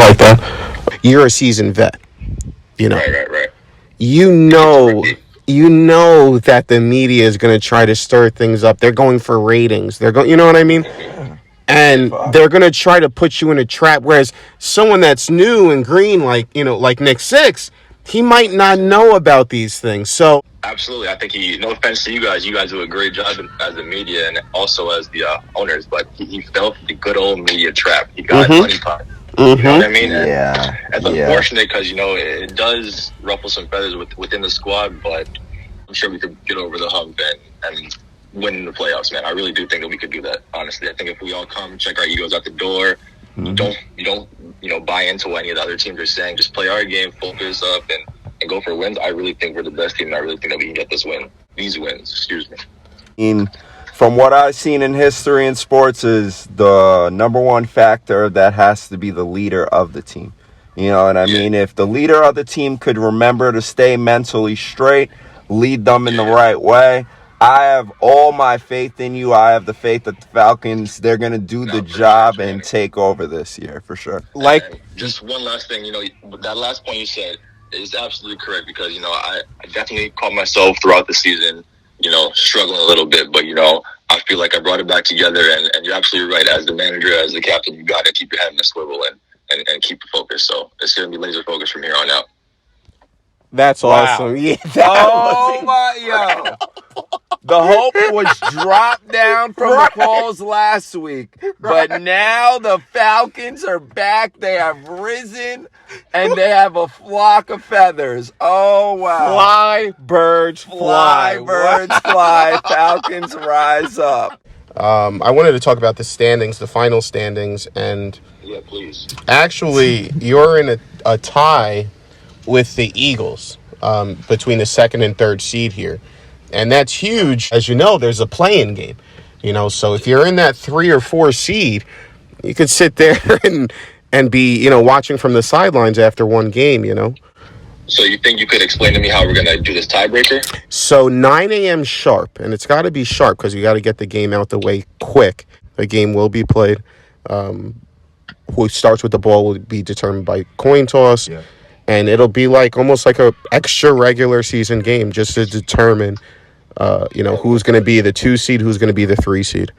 like that. You're a seasoned vet, you know. Right. You know that the media is going to try to stir things up. They're going for ratings. They're going, you know what I mean? And they're going to try to put you in a trap. Whereas someone that's new and green, like, you know, like Nick Six, he might not know about these things. So absolutely, I think no offense to you guys do a great job as the media and also as the owners, but he fell for the good old media trap. He got money pot. You know what I mean? Yeah. It's unfortunate because, you know, it does ruffle some feathers within the squad, but I'm sure we could get over the hump and win in the playoffs, man. I really do think that we could do that, honestly. I think if we all come, check our egos out the door, you don't, you know, buy into what any of the other teams are saying, just play our game, focus up, and go for wins. I really think we're the best team, and I really think that we can get these wins, excuse me. From what I've seen in history and sports, is the number one factor that has to be the leader of the team. You know what I mean? If the leader of the team could remember to stay mentally straight, lead them in the right way, I have all my faith in you. I have the faith that the Falcons, they're going to do the job and take over this year, for sure. Like, just one last thing, you know, that last point you said is absolutely correct because, you know, I definitely caught myself throughout the season, you know, struggling a little bit, but, you know, I feel like I brought it back together, and you're absolutely right. As the manager, as the captain, you got to keep your head in the swivel and keep the focus. So it's going to be laser focus from here on out. That's awesome. Yeah. The hope was dropped down from the calls last week, but now the Falcons are back. They have risen, and they have a flock of feathers. Oh, wow. Fly, birds, fly. Birds, fly. Falcons rise up. I wanted to talk about the standings, the final standings, and yeah, please. Actually, you're in a tie with the Eagles between the second and third seed here. And that's huge. As you know, there's a play-in game. You know, so if you're in that 3 or 4 seed, you could sit there and be, you know, watching from the sidelines after one game, you know. So you think you could explain to me how we're going to do this tiebreaker? So 9 a.m. sharp, and it's got to be sharp because you got to get the game out the way quick. The game will be played. Who starts with the ball will be determined by coin toss. Yeah. And it'll be like almost like a extra regular season game just to determine, you know, who's going to be the 2 seed, who's going to be the 3 seed.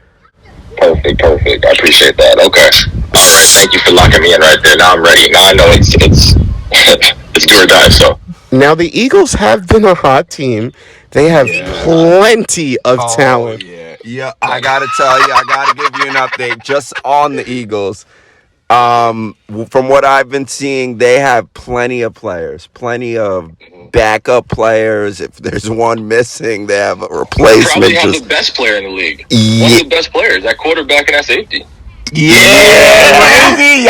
Perfect. I appreciate that. Okay. Thank you for locking me in right there. Now I'm ready. Now I know it's it's do or die. So now the Eagles have been a hot team. They have plenty of talent. Yeah. I gotta tell you, I gotta give you an update just on the Eagles. From what I've been seeing, they have plenty of players, plenty of backup players. If there's one missing, they have a replacement. Probably have the best player in the league. One of the best players, that quarterback and that safety. Yachty.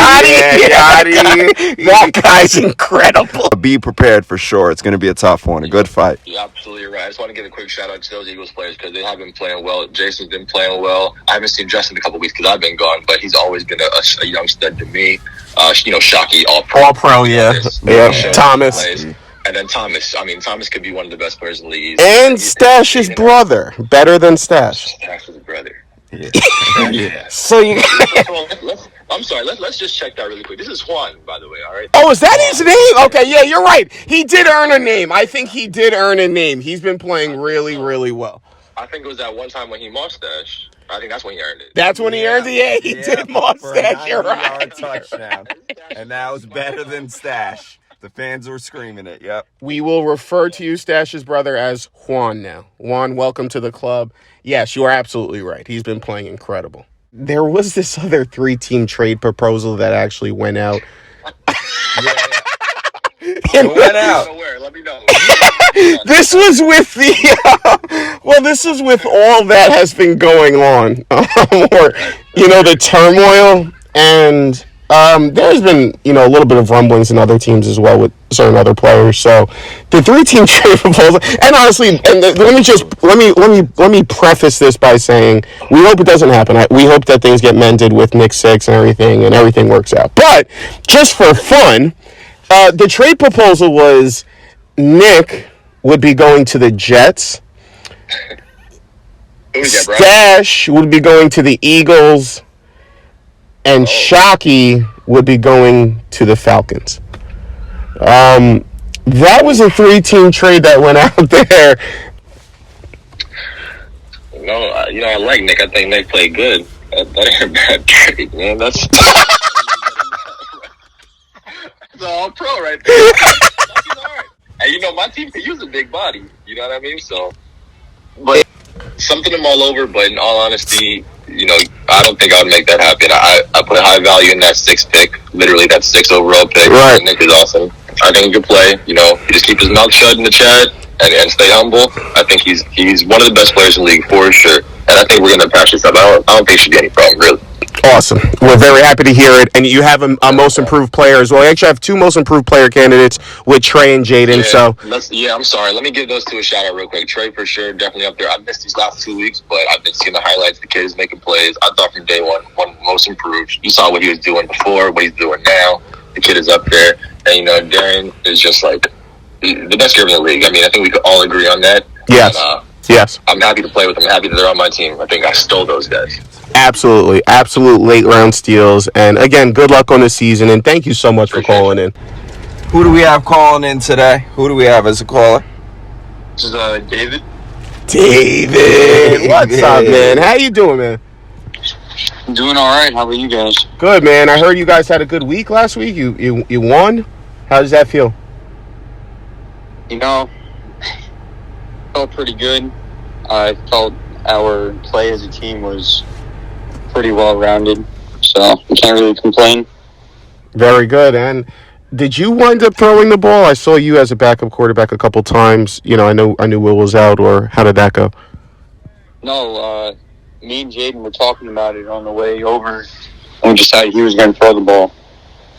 That guy's incredible. Be prepared for sure. It's going to be a tough one. A good fight. You're absolutely right. I just want to give a quick shout out to those Eagles players because they have been playing well. Jason's been playing well. I haven't seen Justin in a couple weeks because I've been gone, but he's always been a young stud to me. You know, Shockey, all pro, yeah. Thomas. And then Thomas. I mean, Thomas could be one of the best players in the league. And Stash's brother. Better than Stash. Stash's brother. Yeah. So you. I'm sorry. Let's just check that really quick. This is Juan, by the way. All right. Oh, is that his name? Okay, yeah, you're right. He did earn a name. I think he did earn a name. He's been playing really, really well. I think it was that one time when he mustache. I think that's when he earned it. That's when he earned it. Yeah, he did mustache. You're right. Touchdown, and that was better than Stash. The fans were screaming it. Yep. We will refer to you, Stash's brother, as Juan now. Juan, welcome to the club. Yes, you are absolutely right. He's been playing incredible. There was this other 3-team trade proposal that actually went out. It went out. Let me know. This was with this is with all that has been going on, or you know, the turmoil, and there's been, you know, a little bit of rumblings in other teams as well with certain other players. So the 3-team trade proposal, and honestly, and let me preface this by saying we hope it doesn't happen. We hope that things get mended with Nick Six and everything works out. But just for fun, the trade proposal was Nick would be going to the Jets. Stash would be going to the Eagles. And Shockey would be going to the Falcons. That was a 3-team trade that went out there. No, I like Nick. I think Nick played good. That ain't a bad trade, man. That's all pro right there. That's all right. And my team could use a big body. You know what I mean? So, but something them all over. But in all honesty, I don't think I would make that happen. I put high value in that 6th pick. Literally, that 6th overall pick. Right. Nick is awesome. I think he could play. He just keep his mouth shut in the chat and stay humble. I think he's one of the best players in the league for sure. And I think we're gonna patch this up. I don't think it should be any problem, really. Awesome. We're very happy to hear it. And you have a most improved player as well. You actually have 2 most improved player candidates with Trey and Jaden. I'm sorry. Let me give those 2 a shout out real quick. Trey for sure, definitely up there. I've missed these last 2 weeks, but I've been seeing the highlights. The kid is making plays. I thought from day one most improved. You saw what he was doing before, what he's doing now. The kid is up there. And Darren is just like the best giver in the league. I mean, I think we could all agree on that. Yes. And, yes. I'm happy to play with them. I'm happy that they're on my team. I think I stole those guys. Absolutely. Absolute late round steals. And again, good luck on the season. And thank you so much for calling in. Who do we have calling in today? Who do we have as a caller? This is David. David. What's up, man? How you doing, man? I'm doing all right. How about you guys? Good, man. I heard you guys had a good week last week. You won. How does that feel? Felt pretty good. I felt our play as a team was pretty well rounded, so we can't really complain. Very good. And did you wind up throwing the ball? I saw you as a backup quarterback a couple times. I knew Will was out. Or how did that go? No, me and Jaden were talking about it on the way over, and we decided he was going to throw the ball.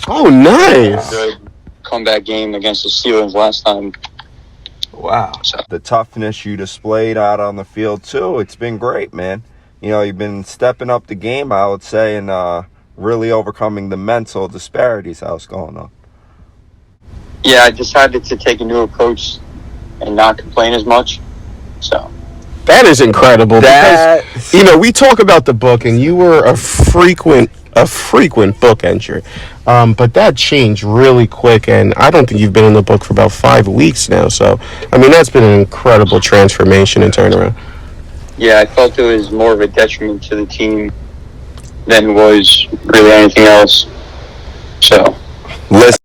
Oh, nice. Good comeback game against the Steelers last time. Wow. The toughness you displayed out on the field, too. It's been great, man. You've been stepping up the game, I would say, and really overcoming the mental disparities that was going on. Yeah, I decided to take a new approach and not complain as much. So that is incredible. Because we talk about the book, and you were a frequent book entry. But that changed really quick, and I don't think you've been in the book for about 5 weeks now. So, I mean, that's been an incredible transformation and turnaround. Yeah, I felt it was more of a detriment to the team than it was really anything else. So, listen.